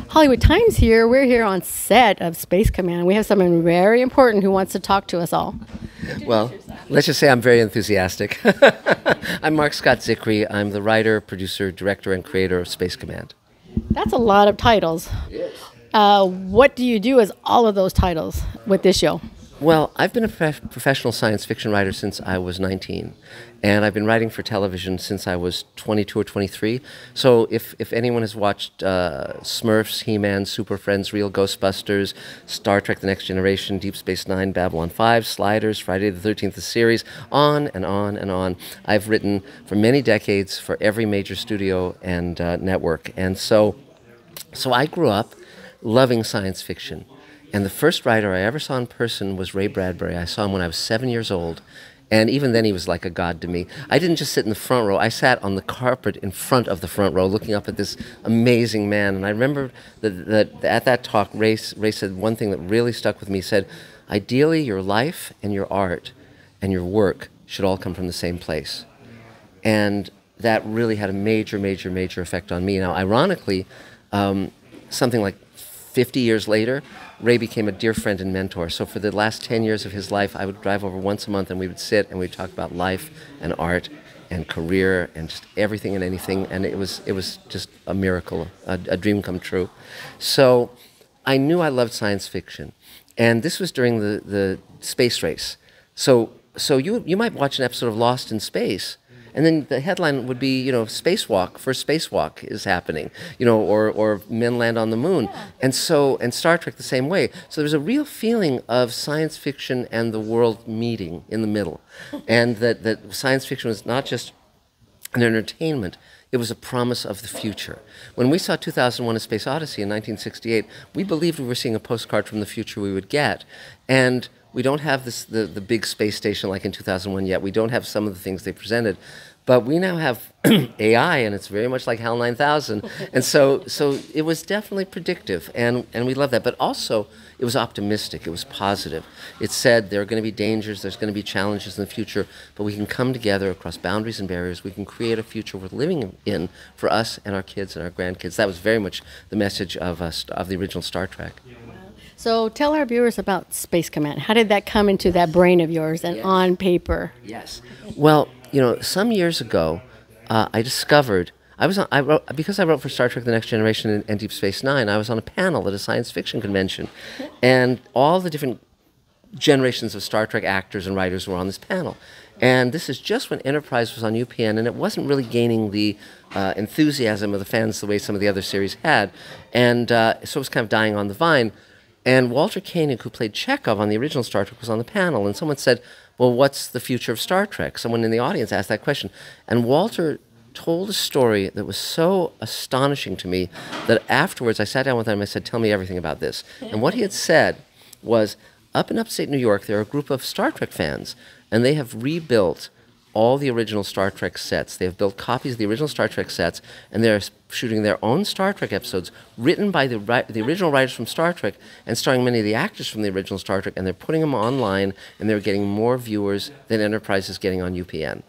Hollywood Times here. We're here on set of Space Command. We have someone very important who wants to talk to us all. Well, let's just say I'm very enthusiastic. I'm Marc Zicree. I'm the writer, producer, director, and creator of Space Command. That's a lot of titles. Yes. What do you do as all of those titles with this show? Well, I've been a professional science fiction writer since I was 19, and I've been writing for television since I was 22 or 23. So if anyone has watched Smurfs, He-Man, Super Friends, Real Ghostbusters, Star Trek The Next Generation, Deep Space Nine, Babylon 5, Sliders, Friday the 13th, the series, on and on and on. I've written for many decades for every major studio and network. And so I grew up loving science fiction. And the first writer I ever saw in person was Ray Bradbury. I saw him when I was 7 years old. And even then he was like a god to me. I didn't just sit in the front row. I sat on the carpet in front of the front row looking up at this amazing man. And I remember that at that talk, Ray said one thing that really stuck with me. He said, ideally, your life and your art and your work should all come from the same place. And that really had a major, major, major effect on me. Now, ironically, something like 50 years later, Ray became a dear friend and mentor. So for the last 10 years of his life, I would drive over once a month and we would sit and we'd talk about life and art and career and just everything and anything. And it was just a miracle, a dream come true. So I knew I loved science fiction. And this was during the space race. So you might watch an episode of Lost in Space, and then the headline would be, spacewalk, first spacewalk is happening, or men land on the moon. Yeah. And Star Trek the same way. So there's a real feeling of science fiction and the world meeting in the middle. And that science fiction was not just an entertainment, it was a promise of the future. When we saw 2001: A Space Odyssey in 1968, we believed we were seeing a postcard from the future we would get. And we don't have the big space station like in 2001 yet. We don't have some of the things they presented. But we now have AI, and it's very much like HAL 9000. And so it was definitely predictive, and we love that. But also, it was optimistic. It was positive. It said there are going to be dangers, there's going to be challenges in the future, but we can come together across boundaries and barriers. We can create a future worth living in for us and our kids and our grandkids. That was very much the message of the original Star Trek. So tell our viewers about Space Command. How did that come into that brain of yours and on paper? Yes. Well, some years ago, I discovered, because I wrote for Star Trek The Next Generation and Deep Space Nine, I was on a panel at a science fiction convention. And all the different generations of Star Trek actors and writers were on this panel. And this is just when Enterprise was on UPN, and it wasn't really gaining the enthusiasm of the fans the way some of the other series had. And so it was kind of dying on the vine. And Walter Koenig, who played Chekhov on the original Star Trek, was on the panel. And someone said, well, what's the future of Star Trek? Someone in the audience asked that question. And Walter told a story that was so astonishing to me that afterwards I sat down with him and I said, tell me everything about this. And what he had said was, up in upstate New York, there are a group of Star Trek fans, and they have rebuilt all the original Star Trek sets. They have built copies of the original Star Trek sets, and they're shooting their own Star Trek episodes written by the original writers from Star Trek and starring many of the actors from the original Star Trek, and they're putting them online, and they're getting more viewers than Enterprise is getting on UPN.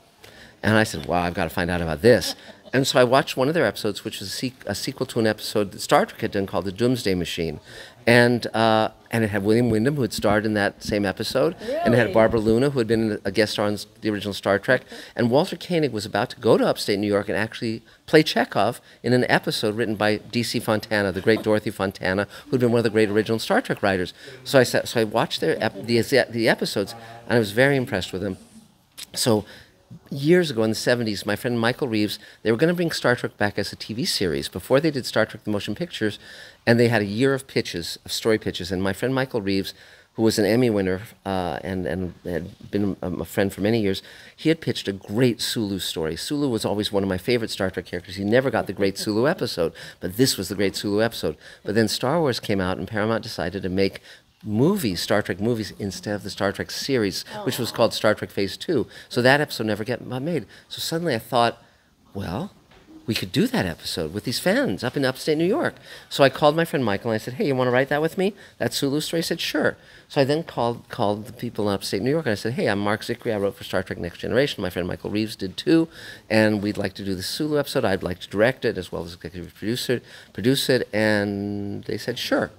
And I said, wow, I've got to find out about this. And so I watched one of their episodes, which was a sequel to an episode that Star Trek had done called The Doomsday Machine. And it had William Wyndham, who had starred in that same episode. Really? And it had Barbara Luna, who had been a guest star on the original Star Trek. And Walter Koenig was about to go to upstate New York and actually play Chekhov in an episode written by D.C. Fontana, the great Dorothy Fontana, who had been one of the great original Star Trek writers. So I watched the episodes, and I was very impressed with them. So years ago in the 70s, my friend Michael Reeves, they were going to bring Star Trek back as a TV series before they did Star Trek the Motion Pictures, and they had a year of pitches, of story pitches, and my friend Michael Reeves, who was an Emmy winner and had been a friend for many years, he had pitched a great Sulu story. Sulu was always one of my favorite Star Trek characters. He never got the great Sulu episode, but this was the great Sulu episode. But then Star Wars came out, and Paramount decided to make movies, Star Trek movies, instead of the Star Trek series, which was called Star Trek Phase 2. So that episode never got made. So suddenly I thought, well, we could do that episode with these fans up in upstate New York. So I called my friend Michael and I said, hey, you want to write that with me? That Sulu story? He said, sure. So I then called the people in upstate New York and I said, hey, I'm Marc Zicree. I wrote for Star Trek Next Generation. My friend Michael Reeves did too. And we'd like to do the Sulu episode. I'd like to direct it as well as executive produce it. And they said, sure.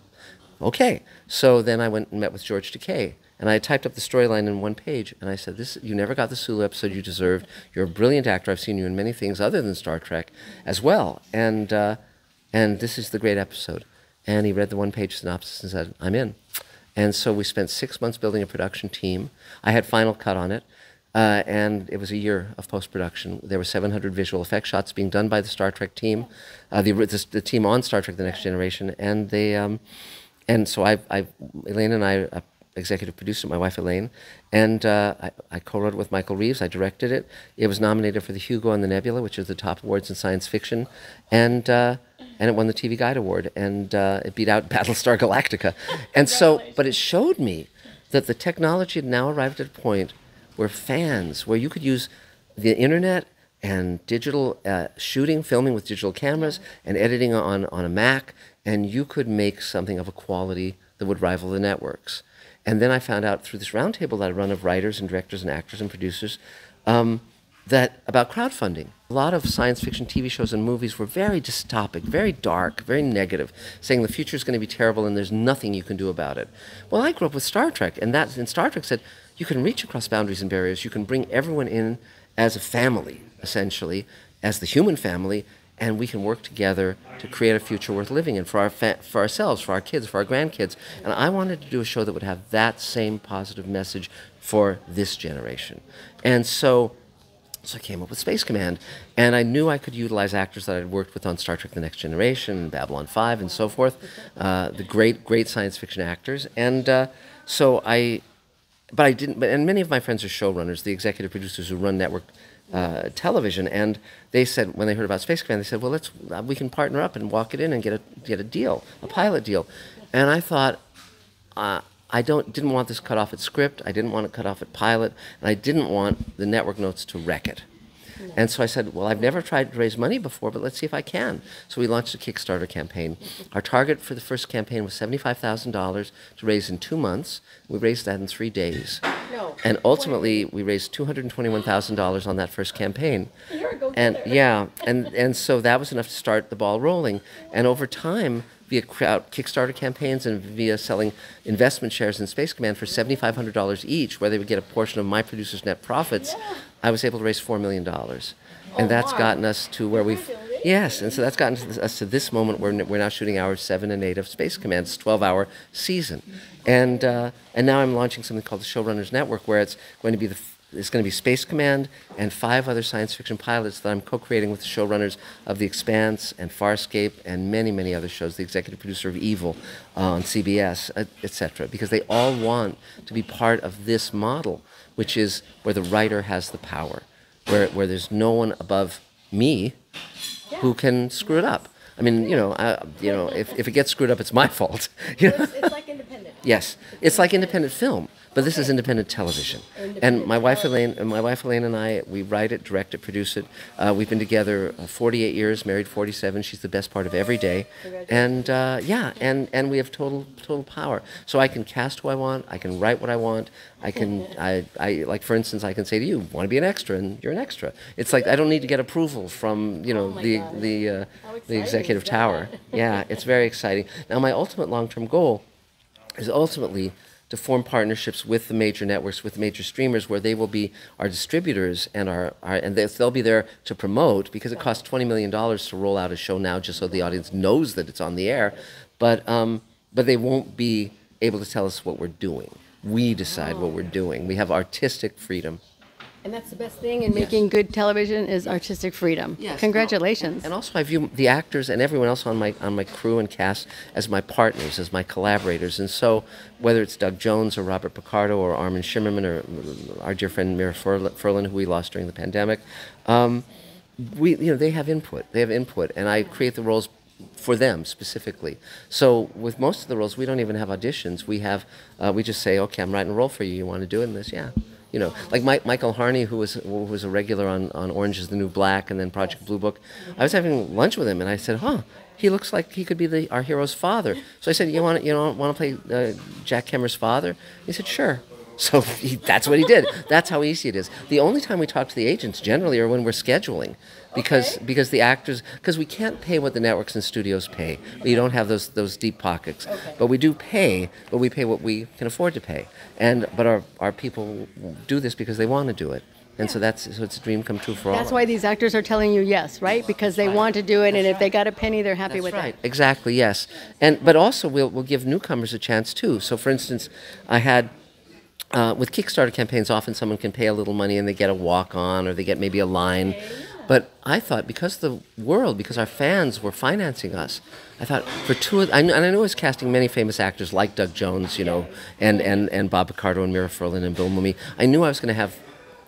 Okay. So then I went and met with George Takei. And I typed up the storyline in one page, and I said, you never got the Sulu episode you deserved. You're a brilliant actor. I've seen you in many things other than Star Trek as well. And this is the great episode. And he read the one-page synopsis and said, I'm in. And so we spent 6 months building a production team. I had Final Cut on it, and it was a year of post-production. There were 700 visual effects shots being done by the Star Trek team, the team on Star Trek The Next Generation. And so Elaine and I executive producer, my wife Elaine, and I co-wrote it with Michael Reeves. I directed it. It was nominated for the Hugo and the Nebula, which are the top awards in science fiction, and it won the TV Guide Award, and it beat out Battlestar Galactica. And so, but it showed me that the technology had now arrived at a point where fans, where you could use the internet and digital shooting, filming with digital cameras, and editing on a Mac, and you could make something of a quality that would rival the networks. And then I found out through this roundtable that I run of writers and directors and actors and producers that about crowdfunding. A lot of science fiction TV shows and movies were very dystopic, very dark, very negative, saying the future is going to be terrible and there's nothing you can do about it. Well, I grew up with Star Trek, and Star Trek said you can reach across boundaries and barriers. You can bring everyone in as a family, essentially, as the human family, and we can work together to create a future worth living in for ourselves, for our kids, for our grandkids. And I wanted to do a show that would have that same positive message for this generation. And so I came up with Space Command, and I knew I could utilize actors that I'd worked with on Star Trek The Next Generation, Babylon 5, and so forth, the great science fiction actors. And but many of my friends are showrunners, the executive producers who run network television, and they said, when they heard about Space Command, they said, well, we can partner up and walk it in and get a deal, a pilot deal. And I thought, I didn't want this cut off at script, I didn't want it cut off at pilot, and I didn't want the network notes to wreck it. And so I said, well, I've never tried to raise money before, but let's see if I can. So we launched a Kickstarter campaign. Our target for the first campaign was $75,000 to raise in 2 months. We raised that in 3 days. No. And ultimately, we raised $221,000 on that first campaign. And so that was enough to start the ball rolling. And over time, via Kickstarter campaigns and via selling investment shares in Space Command for $7,500 each, where they would get a portion of my producer's net profits, I was able to raise $4 million. And that's gotten us to where we've... Yes, and so that's gotten us to this moment where we're now shooting hours 7 and 8 of Space Command. It's a 12-hour season. And now I'm launching something called the Showrunners Network, where it's going to be Space Command and 5 other science fiction pilots that I'm co-creating with the showrunners of The Expanse and Farscape and many, many other shows, the executive producer of Evil on CBS, etc., because they all want to be part of this model, which is where the writer has the power, where there's no one above me who can screw it up. I mean, if it gets screwed up, it's my fault. It's like independent. Yes, it's like independent film. But this is independent television. And my wife Elaine and I, we write it, direct it, produce it. We've been together 48 years, married 47. She's the best part of every day. And and we have total power. So I can cast who I want, I can write what I want, I like, for instance, I can say to you, want to be an extra, and you're an extra. It's like I don't need to get approval from, the executive tower. Yeah, it's very exciting. Now my ultimate long-term goal is ultimately to form partnerships with the major networks, with the major streamers, where they will be our distributors and they'll be there to promote, because it costs $20 million to roll out a show now just so the audience knows that it's on the air, but they won't be able to tell us what we're doing. We decide what we're doing. We have artistic freedom. And that's the best thing in making good television is artistic freedom. Yes. Congratulations. And also I view the actors and everyone else on my crew and cast as my partners, as my collaborators. And so whether it's Doug Jones or Robert Picardo or Armin Shimmerman or our dear friend Mira Furlan, who we lost during the pandemic, they have input. They have input, and I create the roles for them specifically. So with most of the roles, we don't even have auditions. We just say, okay, I'm writing a role for you. You want to do it in this? Yeah. You know, like Michael Harney, who was a regular on Orange is the New Black and then Project Blue Book. I was having lunch with him, and I said, "Huh, he looks like he could be our hero's father." So I said, "You want to play Jack Kemmer's father?" He said, "Sure." So that's what he did. That's how easy it is. The only time we talk to the agents generally are when we're scheduling, because the actors, because we can't pay what the networks and studios pay. We don't have those deep pockets. But we do pay, but we pay what we can afford to pay. But our people do this because they want to do it. And so it's a dream come true for all. That's why these actors are telling you yes, right? Because they want to do it, and if they got a penny, they're happy with it. Exactly, yes. But also we'll give newcomers a chance too. So for instance, I had with Kickstarter campaigns, often someone can pay a little money and they get a walk-on or they get maybe a line. But I thought because our fans were financing us, I thought for I knew I was casting many famous actors like Doug Jones, and Bob Picardo and Mira Furlan and Bill Mumy. I knew I was going to have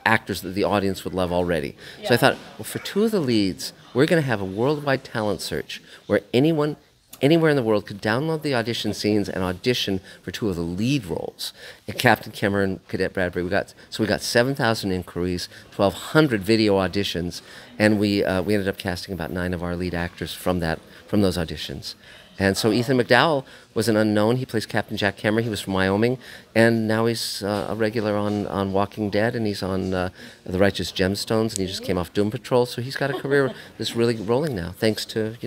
actors that the audience would love already. Yeah. So I thought, well, for 2 of the leads, we're going to have a worldwide talent search where anyone anywhere in the world could download the audition scenes and audition for 2 of the lead roles. And Captain Kemmer and Cadet Bradbury, we got 7,000 inquiries, 1,200 video auditions, and we ended up casting about 9 of our lead actors from those auditions. And so Ethan McDowell was an unknown. He plays Captain Jack Kemmer. He was from Wyoming, and now he's a regular on Walking Dead, and he's on The Righteous Gemstones, and he just came off Doom Patrol. So he's got a career that's really rolling now, thanks to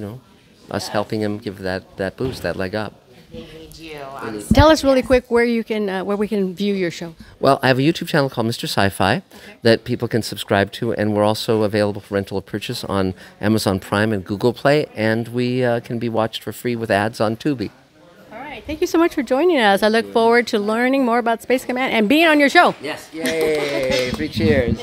us helping him give that boost, that leg up. Tell us really quick where we can view your show. Well, I have a YouTube channel called Mr. Sci-Fi that people can subscribe to, and we're also available for rental or purchase on Amazon Prime and Google Play, and we can be watched for free with ads on Tubi. All right. Thank you so much for joining us. I look forward to learning more about Space Command and being on your show. Yes. Yay. 3 cheers.